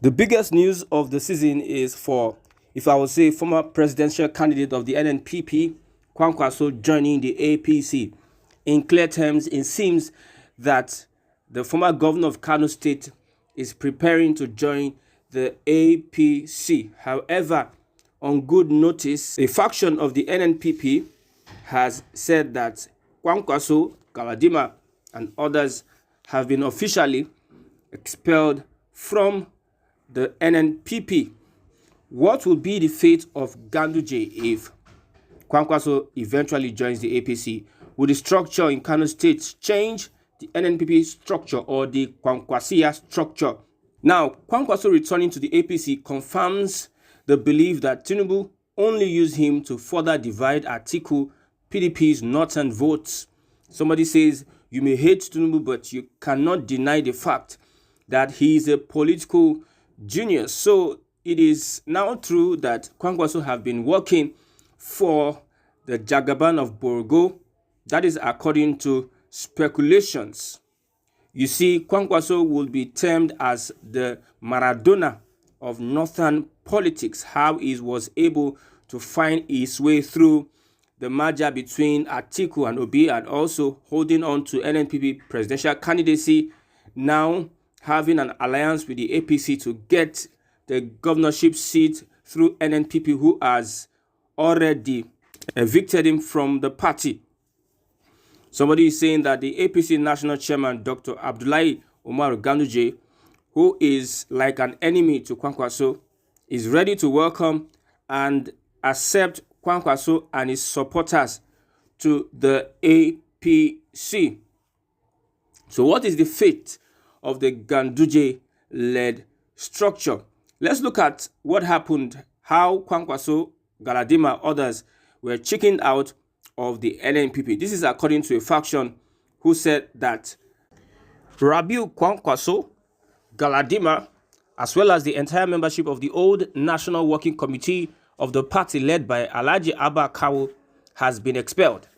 The biggest news of the season is for, if I would say, former presidential candidate of the NNPP, Kwankwaso, joining the APC. In clear terms, it seems that the former governor of Kano State is preparing to join the APC. However, on good notice, a faction of the NNPP has said that Kwankwaso, Galadima, and others have been officially expelled from the NNPP. What will be the fate of Ganduje if Kwankwaso eventually joins the APC? Will the structure in Kano State change the NNPP structure or the Kwankwasia structure? Now, Kwankwaso returning to the APC confirms the belief that Tinubu only used him to further divide Atiku PDP's northern votes. Somebody says you may hate Tinubu, but you cannot deny the fact that he is a political genius. So it is now true that Kwankwaso have been working for the Jagaban of Borgo. That is according to speculations. You see, Kwankwaso will be termed as the Maradona of northern politics, how he was able to find his way through the merger between Atiku and Obi, and also holding on to NNPP presidential candidacy, now having an alliance with the APC to get the governorship seat through NNPP, who has already evicted him from the party. Somebody is saying that the APC national chairman, Dr. Abdullahi Umar Ganduje, who is like an enemy to Kwankwaso, is ready to welcome and accept Kwankwaso and his supporters to the APC. So what is the fate of the Ganduje-led structure? Let's look at what happened, how Kwankwaso, Galadima, others were chickened out of the NNPP. This is according to a faction who said that Rabiu Kwankwaso, Galadima, as well as the entire membership of the old National Working Committee of the party led by Alhaji Abba Kawu has been expelled.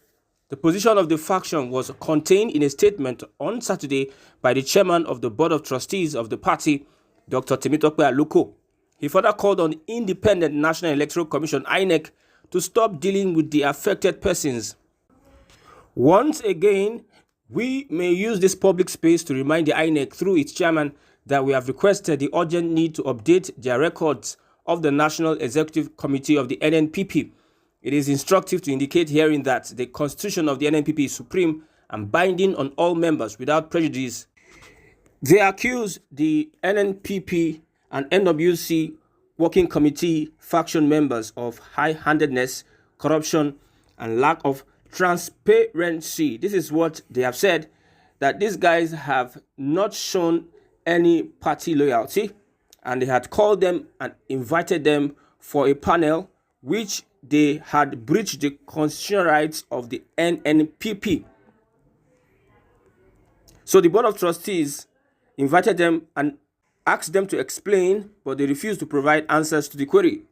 The position of the faction was contained in a statement on Saturday by the chairman of the Board of Trustees of the party, Dr. Temitope Aluko. He further called on Independent National Electoral Commission (INEC) to stop dealing with the affected persons. Once again, we may use this public space to remind the INEC through its chairman that we have requested the urgent need to update their records of the National Executive Committee of the NNPP. It is instructive to indicate herein that the constitution of the NNPP is supreme and binding on all members without prejudice. They accuse the NNPP and NWC Working Committee faction members of high-handedness, corruption, and lack of transparency. This is what they have said, that these guys have not shown any party loyalty, and they had called them and invited them for a panel which they had breached the constitutional rights of the NNPP. So the Board of Trustees invited them and asked them to explain, but they refused to provide answers to the query.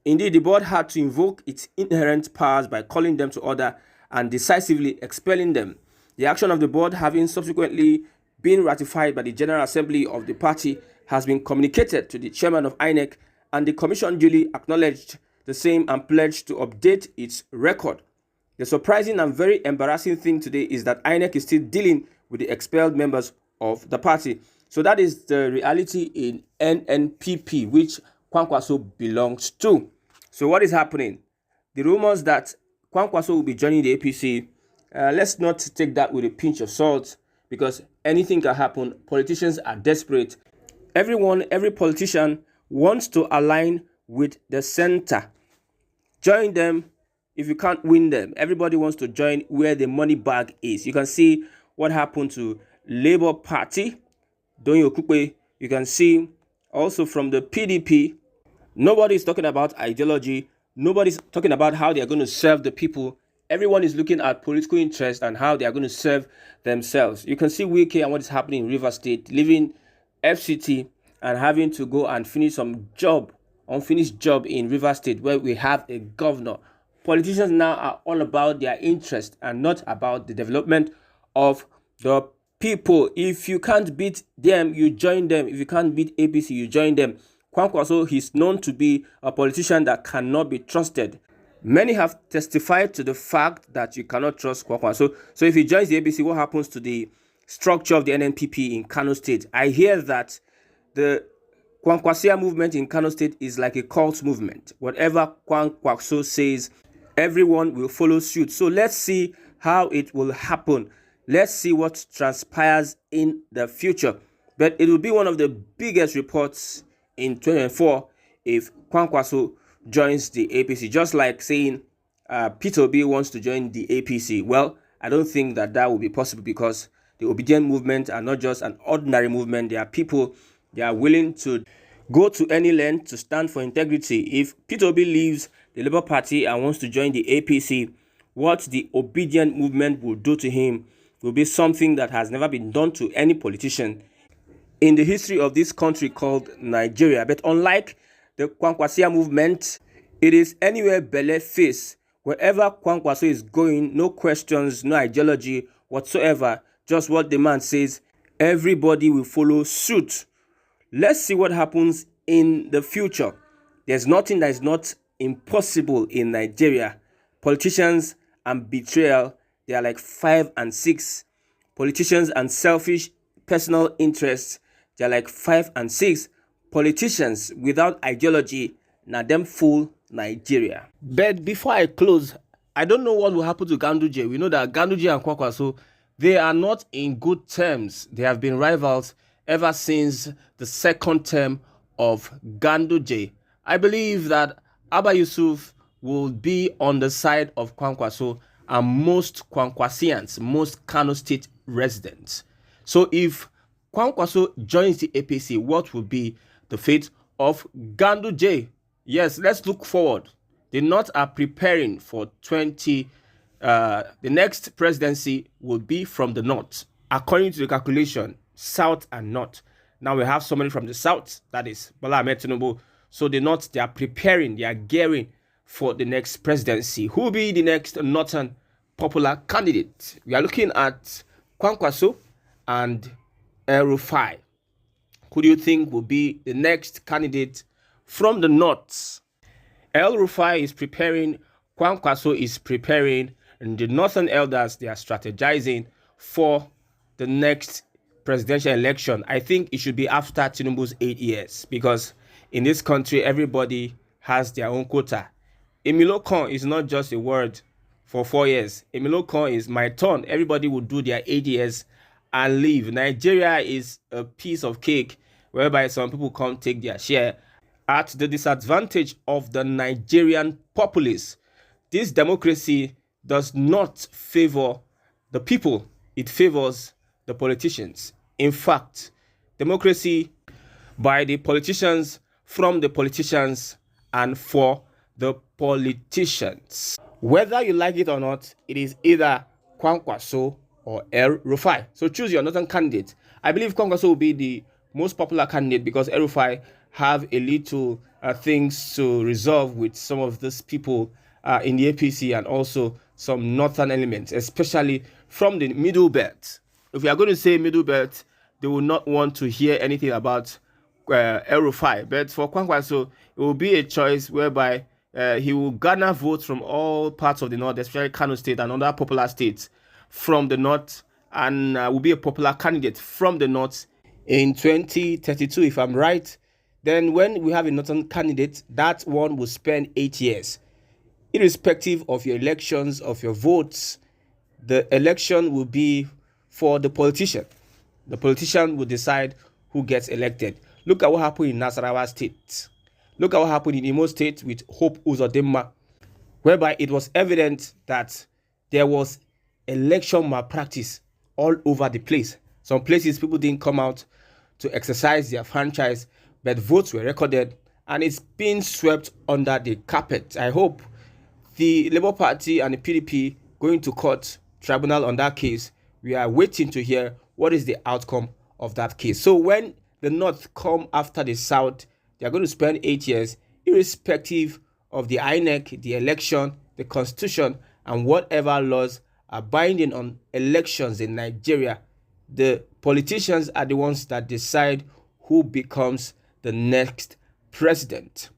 Indeed, the board had to invoke its inherent powers by calling them to order and decisively expelling them. The action of the board, having subsequently been ratified by the General Assembly of the party, has been communicated to the chairman of INEC, and the commission duly acknowledged the same and pledged to update its record. The surprising and very embarrassing thing today is that INEC is still dealing with the expelled members of the party. So that is the reality in NNPP, which Kwankwaso belongs to. So what is happening? The rumors that Kwankwaso will be joining the APC, let's not take that with a pinch of salt, because anything can happen. Politicians are desperate. Every politician wants to align with the center. Join them if you can't win them. Everybody wants to join where the money bag is. You can see what happened to Labour Party, Donyo Kukwe. You can see also from the PDP, nobody is talking about ideology. Nobody's talking about how they are going to serve the people. Everyone is looking at political interest and how they are going to serve themselves. You can see Wike and what is happening in River State, leaving FCT and having to go and finish some unfinished job in River State, where we have a governor. Politicians now are all about their interest and not about the development of the people. If you can't beat them, you join them. If you can't beat APC, you join them. Kwankwaso is known to be a politician that cannot be trusted. Many have testified to the fact that you cannot trust Kwankwaso. So if he joins the APC, what happens to the structure of the NNPP in Kano State? I hear that the Kwankwasia movement in Kano State is like a cult movement. Whatever Kwankwaso says, everyone will follow suit. So let's see how it will happen. Let's see what transpires in the future. But it will be one of the biggest reports in 2024 if Kwankwaso joins the APC. Just like saying Peter Obi wants to join the APC. Well, I don't think that will be possible, because the obedient movement are not just an ordinary movement. They are people. They are willing to go to any length to stand for integrity. If Peter Obi leaves the Labour Party and wants to join the APC, what the obedient movement will do to him will be something that has never been done to any politician in the history of this country called Nigeria. But unlike the Kwankwasia movement, it is anywhere belle face. Wherever Kwankwaso is going, no questions, no ideology whatsoever, just what the man says, everybody will follow suit. Let's see what happens in the future. There's nothing that is not impossible in Nigeria. Politicians and betrayal, they are like 5 and 6. Politicians and selfish personal interests, they are like 5 and 6. Politicians without ideology, now them fool Nigeria. But before I close, I don't know what will happen to Ganduje. We know that Ganduje and Kwankwaso, they are not in good terms. They have been rivals ever since the second term of Ganduje. I believe that Abba Yusuf will be on the side of Kwankwaso and most Kwankwasians, most Kano State residents. So if Kwankwaso joins the APC, what will be the fate of Ganduje? Yes, let's look forward. The North are preparing for the next presidency will be from the North. According to the calculation, South and North. Now we have somebody from the South, that is Bola Ahmed Tinubu. So the North, they are preparing, they are gearing for the next presidency. Who will be the next Northern popular candidate? We are looking at Kwankwaso and El-Rufai. Who do you think will be the next candidate from the North? El-Rufai is preparing, Kwankwaso is preparing, and the Northern elders, they are strategizing for the next presidential election. I think it should be after Tinubu's 8 years, because in this country, everybody has their own quota. Emilokon is not just a word for 4 years. Emilokon is my turn. Everybody will do their 8 years and leave. Nigeria is a piece of cake whereby some people can't take their share at the disadvantage of the Nigerian populace. This democracy does not favor the people. It favors the politicians. In fact, democracy by the politicians, from the politicians, and for the politicians. Whether you like it or not, it is either Kwankwaso or El-Rufai. So choose your northern candidate. I believe Kwankwaso will be the most popular candidate because El-Rufai have a little things to resolve with some of these people in the APC and also some northern elements, especially from the middle belt. If we are going to say middle belt, they will not want to hear anything about El-Rufai. But for Kwankwaso, it will be a choice whereby he will garner votes from all parts of the north, especially Kano State and other popular states from the north, and will be a popular candidate from the north in 2032, if I'm right. Then when we have a northern candidate, that one will spend 8 years. Irrespective of your elections, of your votes, the election will be for the politician. The politician will decide who gets elected. Look at what happened in Nasarawa State. Look at what happened in Imo State with Hope Uzodinma, whereby it was evident that there was election malpractice all over the place. Some places people didn't come out to exercise their franchise, but votes were recorded and it's been swept under the carpet. I hope the Labour Party and the PDP going to court tribunal on that case. We are waiting to hear what is the outcome of that case. So when the North come after the South, they are going to spend 8 years, irrespective of the INEC, the election, the constitution, and whatever laws are binding on elections in Nigeria. the politicians are the ones that decide who becomes the next president.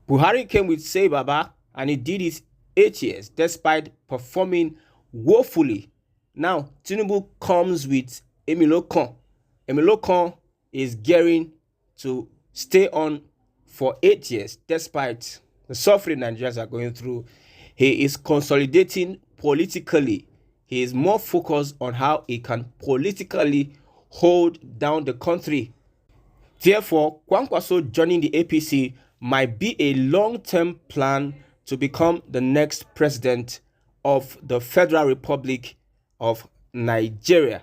Buhari came with Say Baba and he did his 8 years despite performing woefully. Now, Tinubu comes with Emilokon. Emilokon is gearing to stay on for 8 years despite the suffering Nigerians are going through. He is consolidating politically. He is more focused on how he can politically hold down the country. Therefore, Kwankwaso joining the APC might be a long-term plan to become the next president of the Federal Republic of Nigeria.